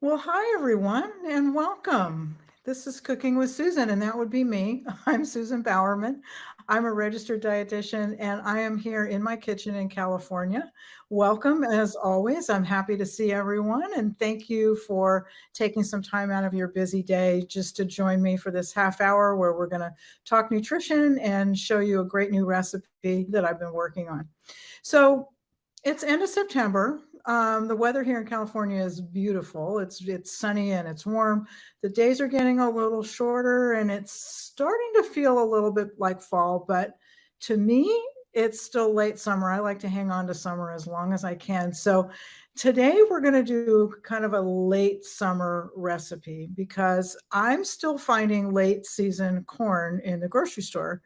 Well, hi everyone, and welcome. This is Cooking with Susan, and that would be me. I'm Susan Bowerman. I'm a registered dietitian, and I am here in my kitchen in California. Welcome, as always. I'm happy to see everyone, and thank you for taking some time out of your busy day just to join me for this half hour where we're going to talk nutrition and show you a great new recipe that I've been working on. So, it's end of September. The weather here in California is beautiful. It's sunny and it's warm. The days are getting a little shorter and it's starting to feel a little bit like fall, but to me, it's still late summer. I like to hang on to summer as long as I can. So today we're going to do kind of a late summer recipe because I'm still finding late season corn in the grocery store.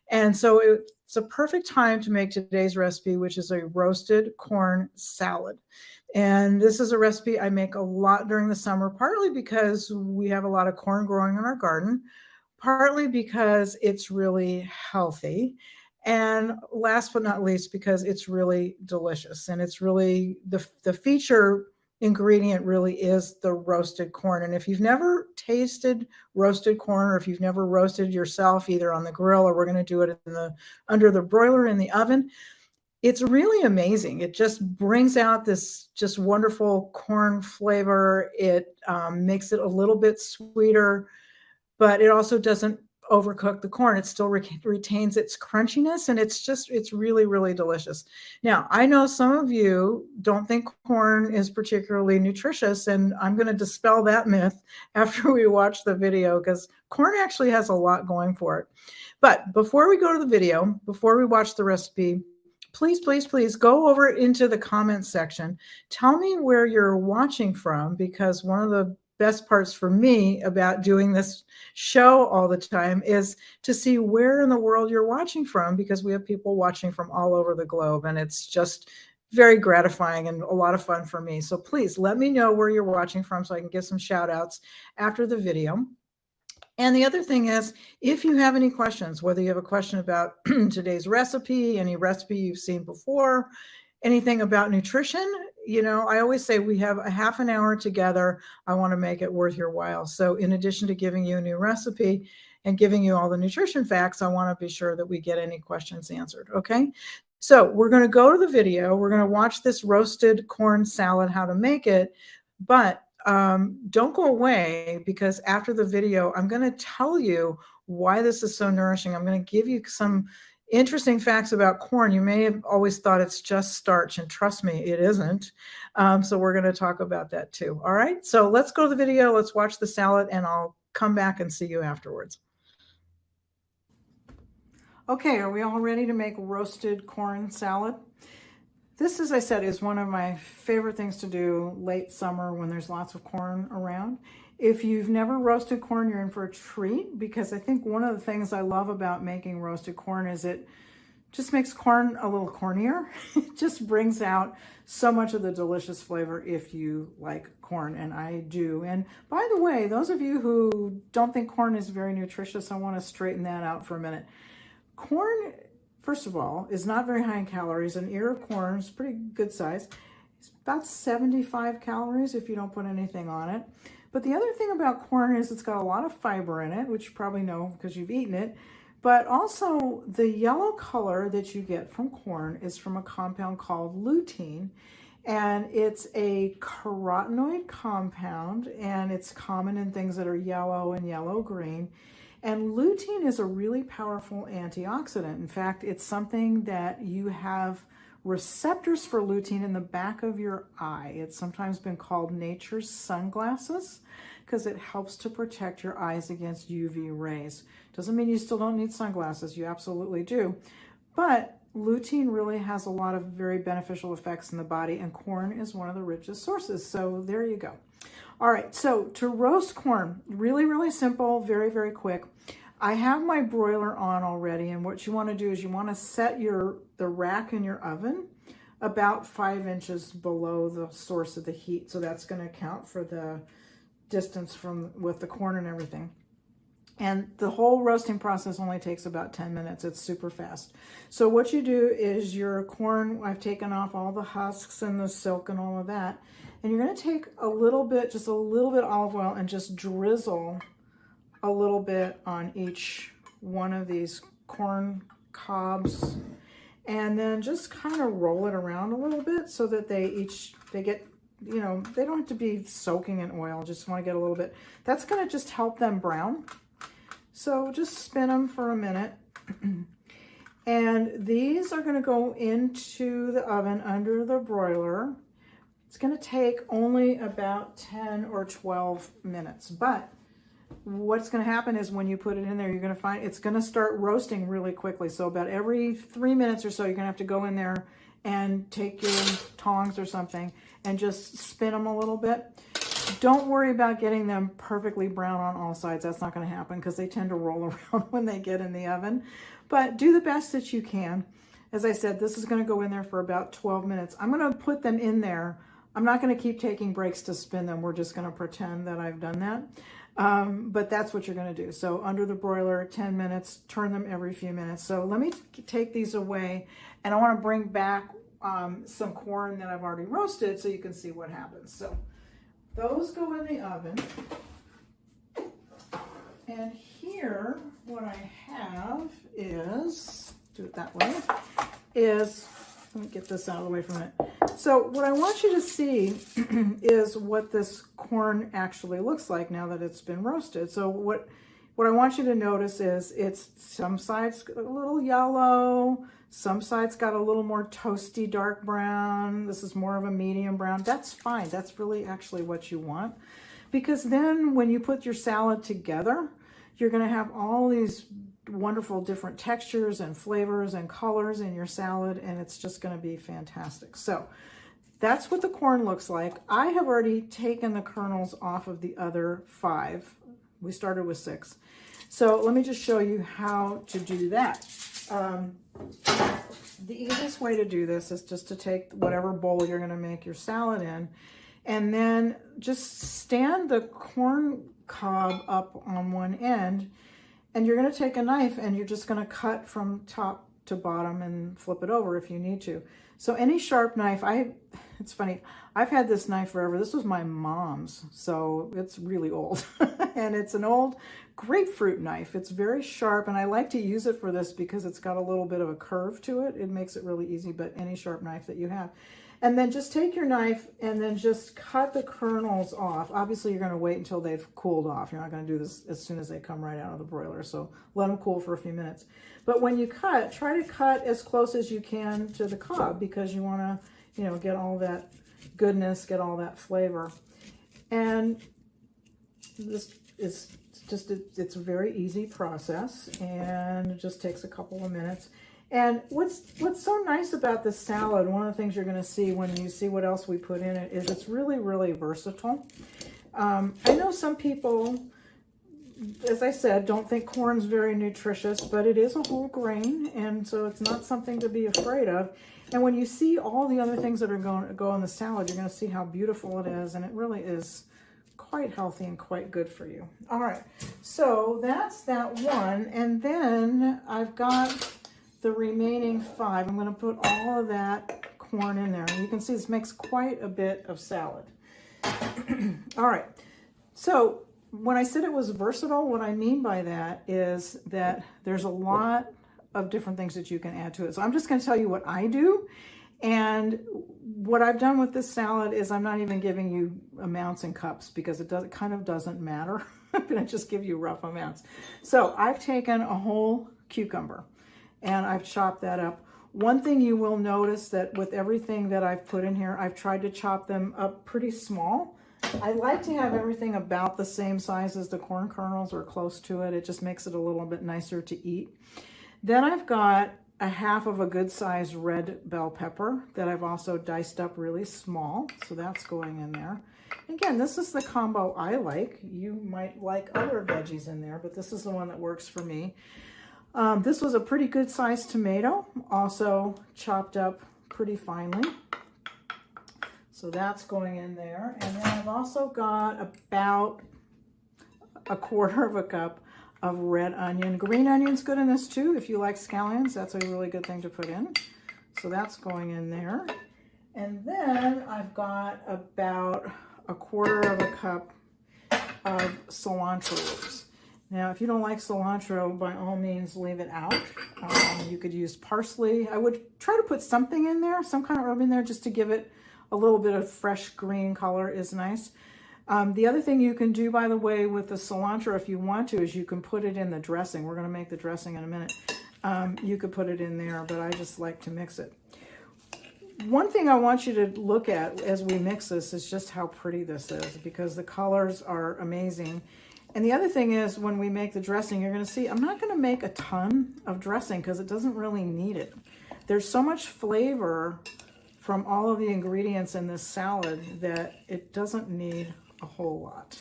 And so it's a perfect time to make today's recipe, which is a roasted corn salad. And this is a recipe I make a lot during the summer, partly because we have a lot of corn growing in our garden, partly because it's really healthy. And last but not least, because it's really delicious. And it's really the feature ingredient really is the roasted corn. And if you've never tasted roasted corn, or if you've never roasted yourself either on the grill or we're going to do it in the under the broiler in the oven, it's really amazing. It just brings out this just wonderful corn flavor. It makes it a little bit sweeter, but it also doesn't overcook the corn. It still retains its crunchiness, and it's really, really delicious. Now, I know some of you don't think corn is particularly nutritious, and I'm going to dispel that myth after we watch the video because corn actually has a lot going for it. But before we go to the video, before we watch the recipe, please, please, please go over into the comments section. Tell me where you're watching from, because one of the best parts for me about doing this show all the time is to see where in the world you're watching from, because we have people watching from all over the globe, and it's just very gratifying and a lot of fun for me. So please let me know where you're watching from so I can give some shout outs after the video. And the other thing is, if you have any questions, whether you have a question about today's recipe, any recipe you've seen before, anything about nutrition, I always say we have a half an hour together. I want to make it worth your while. So in addition to giving you a new recipe and giving you all the nutrition facts, I want to be sure that we get any questions answered. Okay. So we're going to go to the video. We're going to watch this roasted corn salad, how to make it. But don't go away, because after the video, I'm going to tell you why this is so nourishing. I'm going to give you some interesting facts about corn. You may have always thought it's just starch, and trust me, it isn't. So we're going to talk about that too. All right. So let's go to the video. Let's watch the salad, and I'll come back and see you afterwards. Okay, are we all ready to make roasted corn salad? This, as I said, is one of my favorite things to do late summer when there's lots of corn around. If you've never roasted corn, you're in for a treat, because I think one of the things I love about making roasted corn is it just makes corn a little cornier. It just brings out so much of the delicious flavor if you like corn, and I do. And by the way, those of you who don't think corn is very nutritious, I want to straighten that out for a minute. Corn, first of all, is not very high in calories. An ear of corn is pretty good size. It's about 75 calories if you don't put anything on it. But the other thing about corn is it's got a lot of fiber in it, which you probably know because you've eaten it. But also the yellow color that you get from corn is from a compound called lutein. And it's a carotenoid compound, and it's common in things that are yellow and yellow-green. And lutein is a really powerful antioxidant. In fact, it's something that you have receptors for lutein in the back of your eye. It's sometimes been called nature's sunglasses because it helps to protect your eyes against UV rays. Doesn't mean you still don't need sunglasses. You absolutely do. But lutein really has a lot of very beneficial effects in the body, and corn is one of the richest sources. So there you go. All right, so to roast corn, really, really simple, very, very quick. I have my broiler on already, and what you want to do is you want to set the rack in your oven about 5 inches below the source of the heat. So that's going to account for the distance from with the corn and everything. And the whole roasting process only takes about 10 minutes. It's super fast. So what you do is your corn, I've taken off all the husks and the silk and all of that. And you're going to take a little bit, just a little bit olive oil, and just drizzle a little bit on each one of these corn cobs. And then just kind of roll it around a little bit so that they get, you know, they don't have to be soaking in oil. Just want to get a little bit. That's going to just help them brown. So just spin them for a minute. And these are going to go into the oven under the broiler. It's going to take only about 10 or 12 minutes. But what's going to happen is when you put it in there, you're going to find it's going to start roasting really quickly. So about every 3 minutes or so, you're going to have to go in there and take your tongs or something and just spin them a little bit. Don't worry about getting them perfectly brown on all sides. That's not going to happen because they tend to roll around when they get in the oven. But do the best that you can. As I said, this is going to go in there for about 12 minutes. I'm going to put them in there. I'm not going to keep taking breaks to spin them. We're just going to pretend that I've done that. But that's what you're going to do. So under the broiler, 10 minutes, turn them every few minutes. So let me take these away, and I want to bring back some corn that I've already roasted so you can see what happens. So those go in the oven. And here, what I have is, do it that way, is, let me get this out of the way from it. So what I want you to see is what this corn actually looks like now that it's been roasted. So what I want you to notice is it's some sides a little yellow, some sides got a little more toasty dark brown. This is more of a medium brown. That's fine. That's really actually what you want, because then when you put your salad together, you're going to have all these wonderful different textures and flavors and colors in your salad, and it's just going to be fantastic. So that's what the corn looks like. I have already taken the kernels off of the other 5. We started with 6. So let me just show you how to do that. The easiest way to do this is just to take whatever bowl you're going to make your salad in, and then just stand the corn cob up on one end, and you're going to take a knife and you're just going to cut from top to bottom and flip it over if you need to. So any sharp knife, it's funny, I've had this knife forever. This was my mom's, so it's really old. And it's an old grapefruit knife. It's very sharp, and I like to use it for this because it's got a little bit of a curve to it. It makes it really easy, but any sharp knife that you have. And then just take your knife and then just cut the kernels off. Obviously, you're going to wait until they've cooled off. You're not going to do this as soon as they come right out of the broiler, so let them cool for a few minutes. But when you cut, try to cut as close as you can to the cob, because you want to, you know, get all that goodness, get all that flavor. And this is just, it's a very easy process, and it just takes a couple of minutes. And what's so nice about this salad, one of the things you're going to see when you see what else we put in it, is it's really, really versatile. I know some people, as I said, don't think corn's very nutritious, but it is a whole grain, and so it's not something to be afraid of. And when you see all the other things that are going to go in the salad, you're going to see how beautiful it is, and it really is quite healthy and quite good for you. All right, so that's that one, and then I've got the remaining 5. I'm going to put all of that corn in there. And you can see this makes quite a bit of salad. All right. So when I said it was versatile, what I mean by that is that there's a lot of different things that you can add to it. So I'm just going to tell you what I do. And what I've done with this salad is I'm not even giving you amounts in cups, because it kind of doesn't matter. I'm going to just give you rough amounts. So I've taken a whole cucumber, and I've chopped that up. One thing you will notice that with everything that I've put in here, I've tried to chop them up pretty small. I like to have everything about the same size as the corn kernels, or close to it. It just makes it a little bit nicer to eat. Then I've got a half of a good sized red bell pepper that I've also diced up really small. So that's going in there. Again, this is the combo I like. You might like other veggies in there, but this is the one that works for me. This was a pretty good sized tomato, also chopped up pretty finely. So that's going in there. And then I've also got about a quarter of a cup of red onion. Green onion's good in this too. If you like scallions, that's a really good thing to put in. So that's going in there. And then I've got about 1/4 cup of cilantro leaves. Now, if you don't like cilantro, by all means, leave it out. You could use parsley. I would try to put something in there, some kind of herb in there, just to give it a little bit of fresh green color is nice. The other thing you can do, by the way, with the cilantro, if you want to, is you can put it in the dressing. We're going to make the dressing in a minute. You could put it in there, but I just like to mix it. One thing I want you to look at as we mix this is just how pretty this is, because the colors are amazing. And the other thing is, when we make the dressing, you're going to see I'm not going to make a ton of dressing because it doesn't really need it. There's so much flavor from all of the ingredients in this salad that it doesn't need a whole lot.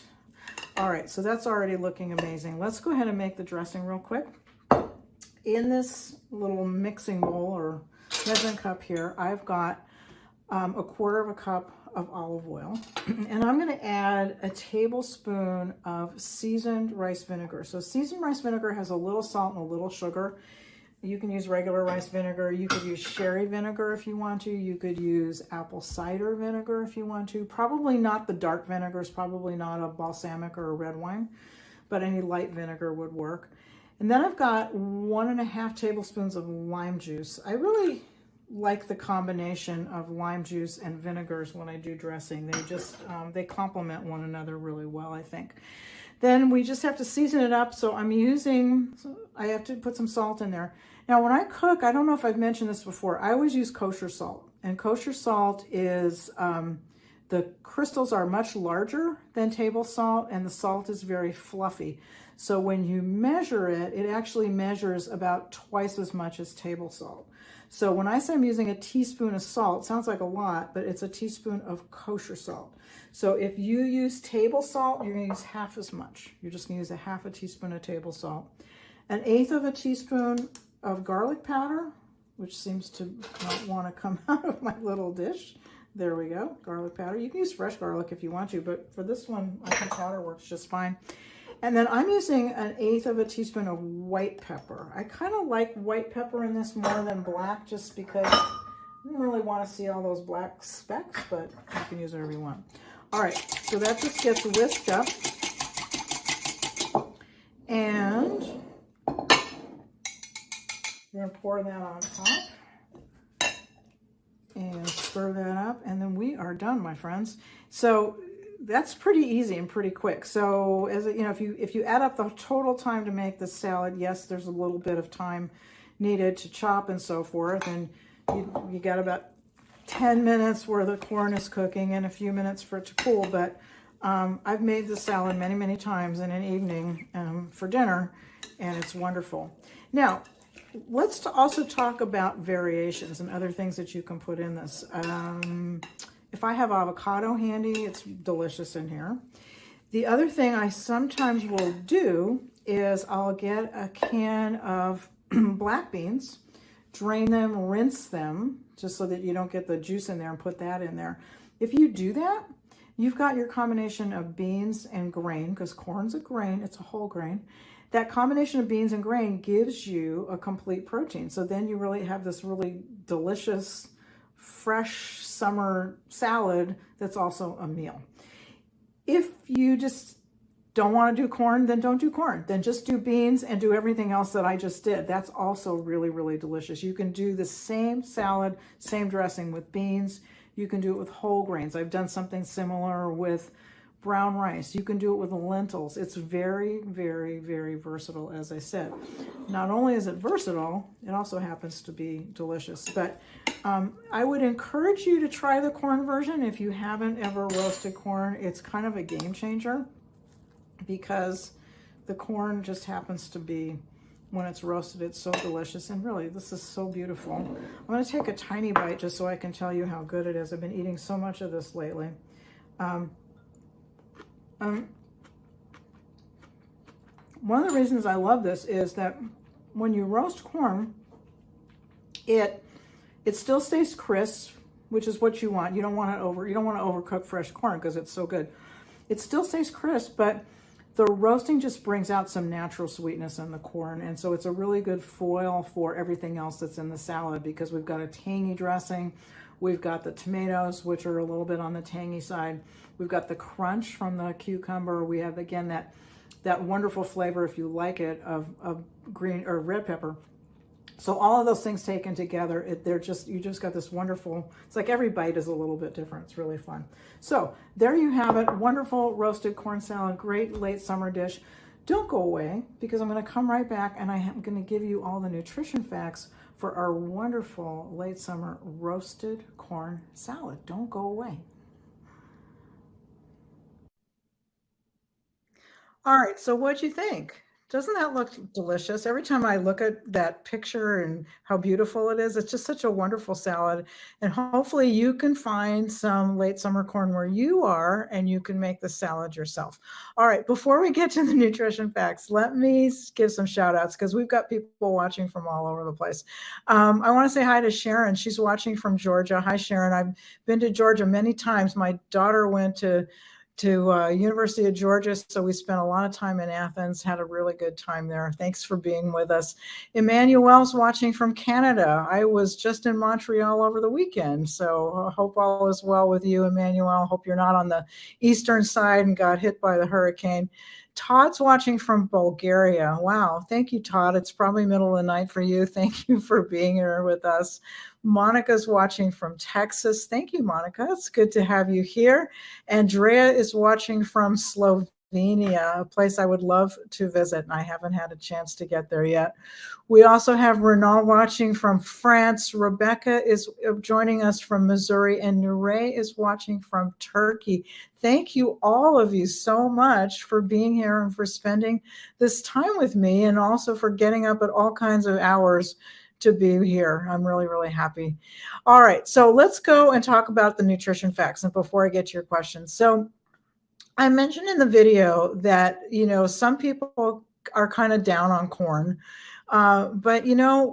All right, so that's already looking amazing. Let's go ahead and make the dressing real quick. In this little mixing bowl or measuring cup here, I've got 1/4 cup of olive oil, and I'm going to add a tablespoon of seasoned rice vinegar. So seasoned rice vinegar has a little salt and a little sugar. You can use regular rice vinegar. You could use sherry vinegar if you want to. You could use apple cider vinegar if you want to. Probably not the dark vinegars, probably not a balsamic or a red wine, but any light vinegar would work. And then I've got 1½ tablespoons of lime juice. I really like the combination of lime juice and vinegars when I do dressing. They just, they complement one another really well, I think. Then we just have to season it up. So I have to put some salt in there. Now, when I cook, I don't know if I've mentioned this before, I always use kosher salt. And kosher salt is, the crystals are much larger than table salt, and the salt is very fluffy. So when you measure it, it actually measures about twice as much as table salt. So when I say I'm using a teaspoon of salt, sounds like a lot, but it's a teaspoon of kosher salt. So if you use table salt, you're going to use half as much. You're just going to use 1/2 teaspoon of table salt. 1/8 teaspoon of garlic powder, which seems to not want to come out of my little dish. There we go, garlic powder. You can use fresh garlic if you want to, but for this one, I think powder works just fine. And then I'm using 1/8 teaspoon of white pepper. I kind of like white pepper in this more than black, just because I don't really want to see all those black specks, but you can use whatever you want. All right, so that just gets whisked up. And we're going to pour that on top and stir that up, and then we are done, my friends. So that's pretty easy and pretty quick. So as you know, if you add up the total time to make this salad, yes, there's a little bit of time needed to chop and so forth, and you got about 10 minutes where the corn is cooking and a few minutes for it to cool. But I've made this salad many, many times in an evening for dinner, and it's wonderful. Now, let's also talk about variations and other things that you can put in this. If I have avocado handy, it's delicious in here. The other thing I sometimes will do is I'll get a can of black beans, drain them, rinse them, just so that you don't get the juice in there, and put that in there. If you do that, you've got your combination of beans and grain, because corn's a grain, it's a whole grain. That combination of beans and grain gives you a complete protein. So then you really have this really delicious, fresh summer salad that's also a meal. If you just don't want to do corn, then don't do corn. Then just do beans and do everything else that I just did. That's also really, really delicious. You can do the same salad, same dressing with beans. You can do it with whole grains. I've done something similar with brown rice. You can do it with lentils. It's very, very, very versatile, as I said. Not only is it versatile, it also happens to be delicious. But I would encourage you to try the corn version if you haven't ever roasted corn. It's kind of a game changer, because the corn just happens to be, when it's roasted, it's so delicious. And really, this is so beautiful. I'm going to take a tiny bite just so I can tell you how good it is. I've been eating so much of this lately. One of the reasons I love this is that when you roast corn, it still stays crisp, which is what you want. You don't want to overcook fresh corn because it's so good. It still stays crisp, but the roasting just brings out some natural sweetness in the corn. And so it's a really good foil for everything else that's in the salad, because we've got a tangy dressing. We've got the tomatoes, which are a little bit on the tangy side. We've got the crunch from the cucumber. We have, again, that wonderful flavor, if you like it, of green or red pepper. So all of those things taken together, you just got this wonderful, it's like every bite is a little bit different. It's really fun. So there you have it. Wonderful roasted corn salad, great late summer dish. Don't go away, because I'm going to come right back and I am going to give you all the nutrition facts for our wonderful late summer roasted corn salad. Don't go away. All right, so what'd you think? Doesn't that look delicious? Every time I look at that picture and how beautiful it is, it's just such a wonderful salad. And hopefully you can find some late summer corn where you are and you can make the salad yourself. All right, before we get to the nutrition facts, let me give some shout outs, because we've got people watching from all over the place. I want to say hi to Sharon. She's watching from Georgia. Hi, Sharon. I've been to Georgia many times. My daughter went to University of Georgia. So we spent a lot of time in Athens, had a really good time there. Thanks for being with us. Emmanuel's watching from Canada. I was just in Montreal over the weekend. So I hope all is well with you, Emmanuel. Hope you're not on the eastern side and got hit by the hurricane. Todd's watching from Bulgaria. Wow. Thank you, Todd. It's probably middle of the night for you. Thank you for being here with us. Monica's watching from Texas. Thank you, Monica. It's good to have you here. Andrea is watching from Slovenia, a place I would love to visit, and I haven't had a chance to get there yet. We also have Renal watching from France. Rebecca is joining us from Missouri, and Nure is watching from Turkey. Thank you, all of you, so much for being here and for spending this time with me, and also for getting up at all kinds of hours to be here. I'm really, really happy. All right, so let's go and talk about the nutrition facts. And before I get to your questions, so I mentioned in the video that, some people are kind of down on corn. But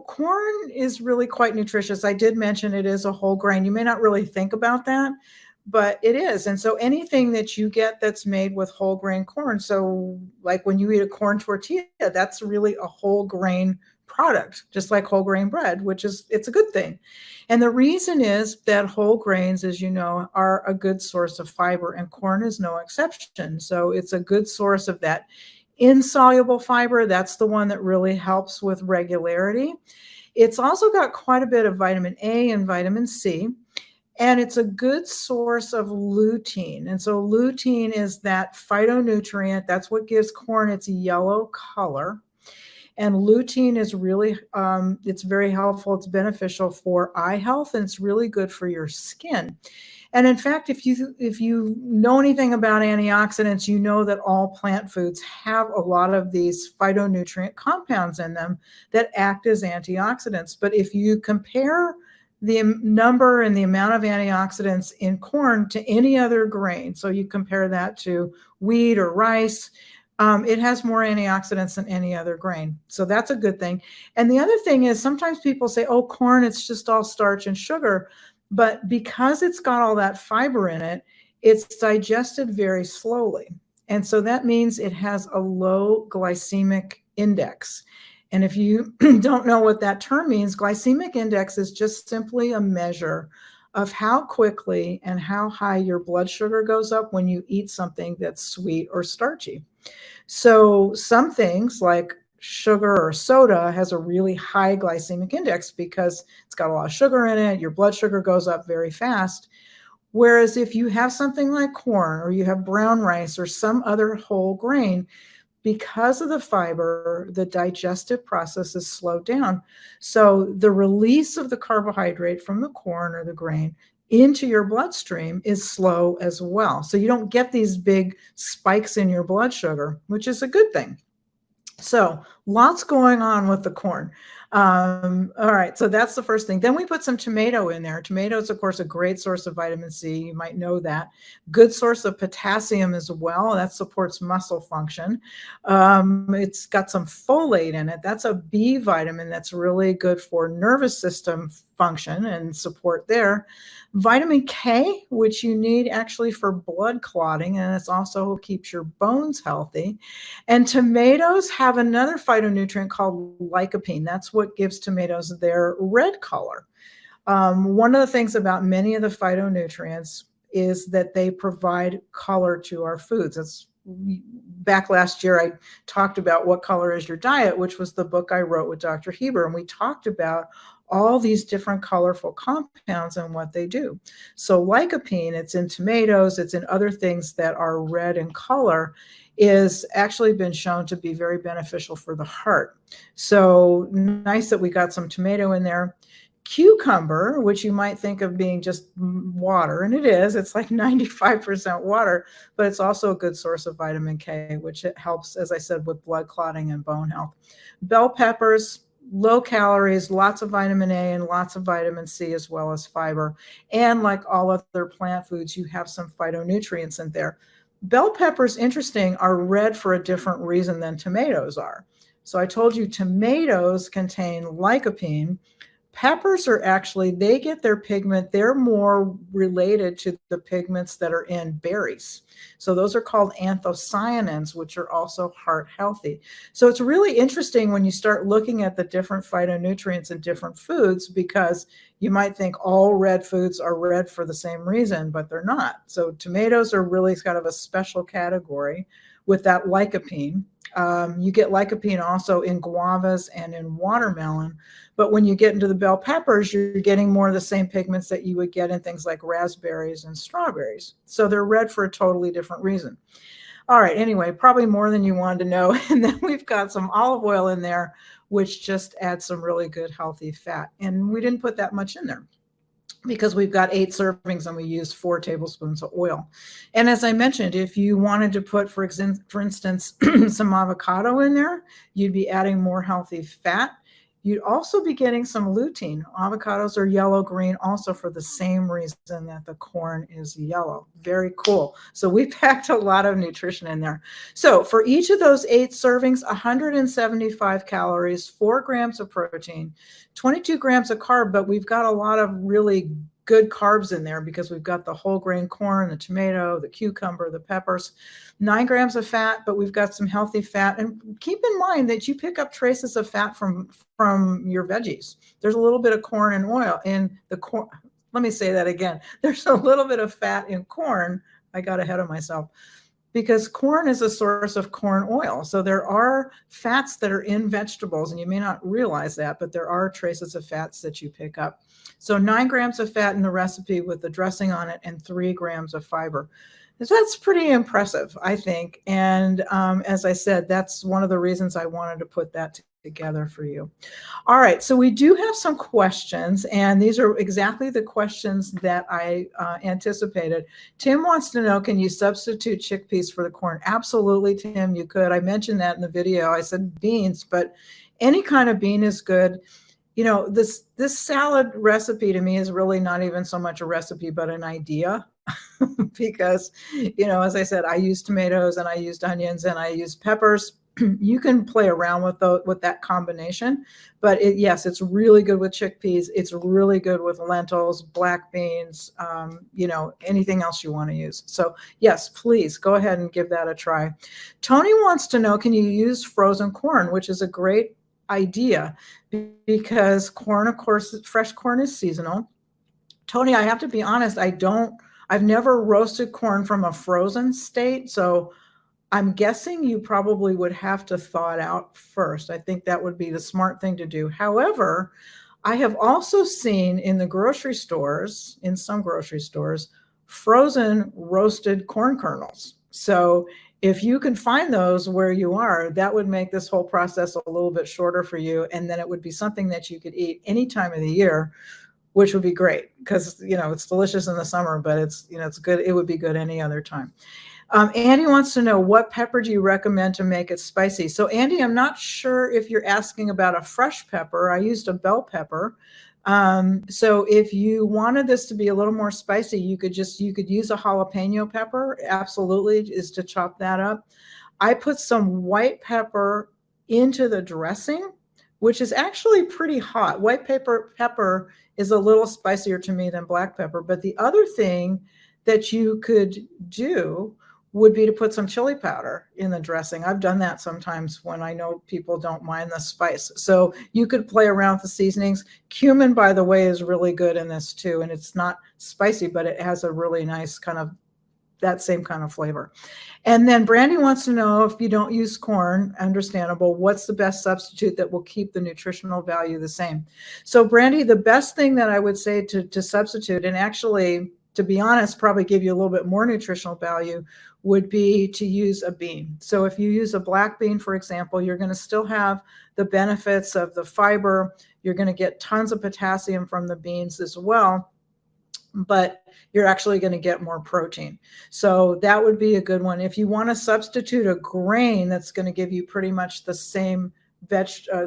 corn is really quite nutritious. I did mention it is a whole grain. You may not really think about that, but it is. And so anything that you get that's made with whole grain corn, so like when you eat a corn tortilla, that's really a whole grain product, just like whole grain bread, it's a good thing. And the reason is that whole grains, as you know, are a good source of fiber, and corn is no exception. So it's a good source of that insoluble fiber. That's the one that really helps with regularity. It's also got quite a bit of vitamin A and vitamin C, and it's a good source of lutein. And so lutein is that phytonutrient. That's what gives corn its yellow color. And lutein is really, it's very helpful. It's beneficial for eye health, and it's really good for your skin. And in fact, if you know anything about antioxidants, you know that all plant foods have a lot of these phytonutrient compounds in them that act as antioxidants. But if you compare the number and the amount of antioxidants in corn to any other grain, so you compare that to wheat or rice, it has more antioxidants than any other grain. So that's a good thing. And the other thing is, sometimes people say, oh, corn, it's just all starch and sugar. But because it's got all that fiber in it, it's digested very slowly. And so that means it has a low glycemic index. And if you don't know what that term means, glycemic index is just simply a measure of how quickly and how high your blood sugar goes up when you eat something that's sweet or starchy. So some things like sugar or soda has a really high glycemic index because it's got a lot of sugar in it. Your blood sugar goes up very fast. Whereas if you have something like corn, or you have brown rice or some other whole grain, because of the fiber, the digestive process is slowed down. So the release of the carbohydrate from the corn or the grain into your bloodstream is slow as well. So you don't get these big spikes in your blood sugar, which is a good thing. So lots going on with the corn. All right, so that's the first thing. Then we put some tomato in there. Tomato is, of course, a great source of vitamin C. You might know that. Good source of potassium as well. That supports muscle function. It's got some folate in it. That's a B vitamin that's really good for nervous system function and support there. Vitamin K, which you need actually for blood clotting, and it's also keeps your bones healthy. And tomatoes have another phytonutrient called lycopene. That's what gives tomatoes their red color. One of the things about many of the phytonutrients is that they provide color to our foods. It's back last year, I talked about What Color is Your Diet, which was the book I wrote with Dr. Heber. And we talked about all these different colorful compounds and what they do. So lycopene, it's in tomatoes, it's in other things that are red in color, is actually been shown to be very beneficial for the heart. So nice that we got some tomato in there. Cucumber, which you might think of being just water, and it is, it's like 95% water, but it's also a good source of vitamin K, which it helps, as I said, with blood clotting and bone health. Bell peppers, low calories, lots of vitamin A and lots of vitamin C, as well as fiber. And like all other plant foods, you have some phytonutrients in there. Bell peppers, interesting, are red for a different reason than tomatoes are. So I told you tomatoes contain lycopene. Peppers are actually, they get their pigment, they're more related to the pigments that are in berries. So those are called anthocyanins, which are also heart healthy. So it's really interesting when you start looking at the different phytonutrients in different foods, because you might think all red foods are red for the same reason, but they're not. So tomatoes are really kind of a special category with that lycopene. You get lycopene also in guavas and in watermelon. But when you get into the bell peppers, you're getting more of the same pigments that you would get in things like raspberries and strawberries. So they're red for a totally different reason. All right, anyway, probably more than you wanted to know. And then we've got some olive oil in there, which just adds some really good healthy fat. And we didn't put that much in there because we've got 8 servings and we use 4 tablespoons of oil. And as I mentioned, if you wanted to put, for instance, some avocado in there, you'd be adding more healthy fat. You'd also be getting some lutein. Avocados are yellow-green also for the same reason that the corn is yellow. Very cool. So we packed a lot of nutrition in there. So for each of those 8 servings, 175 calories, 4 grams of protein, 22 grams of carb, but we've got a lot of really good carbs in there because we've got the whole grain corn, the tomato, the cucumber, the peppers, 9 grams of fat, but we've got some healthy fat. And keep in mind that you pick up traces of fat from your veggies. There's a little bit of corn and oil in the corn. Let me say that again. There's a little bit of fat in corn. I got ahead of myself. Because corn is a source of corn oil. So there are fats that are in vegetables, and you may not realize that, but there are traces of fats that you pick up. So 9 grams of fat in the recipe with the dressing on it and 3 grams of fiber. So that's pretty impressive, I think. And as I said, that's one of the reasons I wanted to put that together for you. All right, so we do have some questions, and these are exactly the questions that I anticipated. Tim wants to know, can you substitute chickpeas for the corn? Absolutely, Tim, you could. I mentioned that in the video. I said beans, but any kind of bean is good. You know, this salad recipe to me is really not even so much a recipe, but an idea. Because, you know, as I said, I use tomatoes and I used onions and I used peppers. You can play around with that combination, but yes, it's really good with chickpeas. It's really good with lentils, black beans, you know, anything else you want to use. So yes, please go ahead and give that a try. Tony wants to know, can you use frozen corn, which is a great idea because corn, of course, fresh corn is seasonal. Tony, I have to be honest, I've never roasted corn from a frozen state. So I'm guessing you probably would have to thaw it out first. I think that would be the smart thing to do. However, I have also seen in the grocery stores, in some grocery stores, frozen roasted corn kernels. So if you can find those where you are, that would make this whole process a little bit shorter for you. And then it would be something that you could eat any time of the year, which would be great because, you know, it's delicious in the summer, but it's, you know, it's good. It would be good any other time. Andy wants to know, what pepper do you recommend to make it spicy? So Andy, I'm not sure if you're asking about a fresh pepper. I used a bell pepper. So if you wanted this to be a little more spicy, you could use a jalapeno pepper. Absolutely, is to chop that up. I put some white pepper into the dressing which is actually pretty hot. White pepper is a little spicier to me than black pepper. But the other thing that you could do would be to put some chili powder in the dressing. I've done that sometimes when I know people don't mind the spice. So you could play around with the seasonings. Cumin, by the way, is really good in this too. And it's not spicy, but it has a really nice kind of that same kind of flavor. And then Brandy wants to know, if you don't use corn, understandable, what's the best substitute that will keep the nutritional value the same? So Brandy, the best thing that I would say to substitute, and actually, to be honest, probably give you a little bit more nutritional value, would be to use a bean. So if you use a black bean, for example, you're going to still have the benefits of the fiber. You're going to get tons of potassium from the beans as well, but you're actually going to get more protein. So that would be a good one. If you want to substitute a grain that's going to give you pretty much the same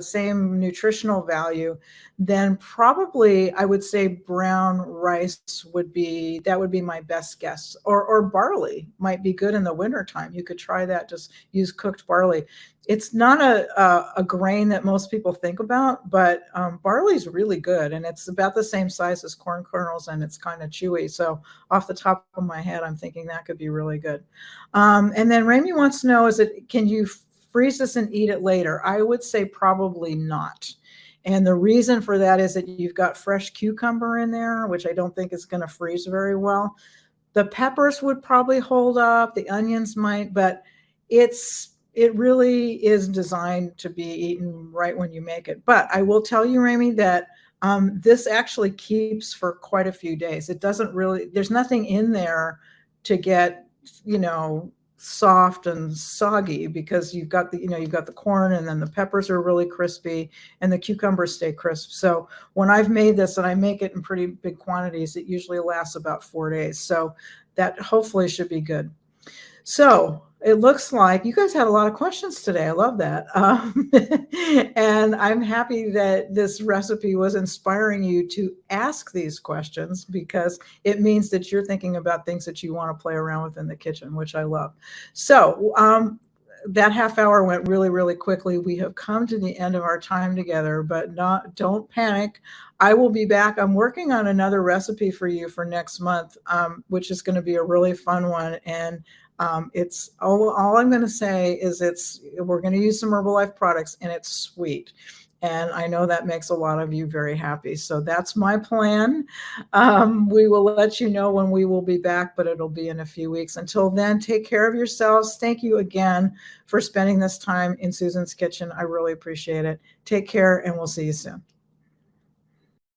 same nutritional value, then probably I would say brown rice would be my best guess. Or barley might be good in the wintertime. You could try that. Just use cooked barley. It's not a grain that most people think about, but barley is really good, and it's about the same size as corn kernels, and it's kind of chewy. So off the top of my head, I'm thinking that could be really good. And then Rami wants to know, can you freeze this and eat it later? I would say probably not. And the reason for that is that you've got fresh cucumber in there, which I don't think is going to freeze very well. The peppers would probably hold up. The onions might, but it really is designed to be eaten right when you make it. But I will tell you, Rami, that this actually keeps for quite a few days. It doesn't really, there's nothing in there to get, soft and soggy, because you've got the corn, and then the peppers are really crispy and the cucumbers stay crisp. So when I've made this, and I make it in pretty big quantities, it usually lasts about 4 days. So that hopefully should be good. So it looks like you guys had a lot of questions today. I love that. And I'm happy that this recipe was inspiring you to ask these questions, because it means that you're thinking about things that you want to play around with in the kitchen, which I love. So that half hour went really, really quickly. We have come to the end of our time together, but don't panic. I will be back. I'm working on another recipe for you for next month, which is going to be a really fun one. And it's all I'm going to say is we're going to use some Herbalife products, and it's sweet. And I know that makes a lot of you very happy. So that's my plan. We will let you know when we will be back, but it'll be in a few weeks. Until then, take care of yourselves. Thank you again for spending this time in Susan's kitchen. I really appreciate it. Take care, and we'll see you soon.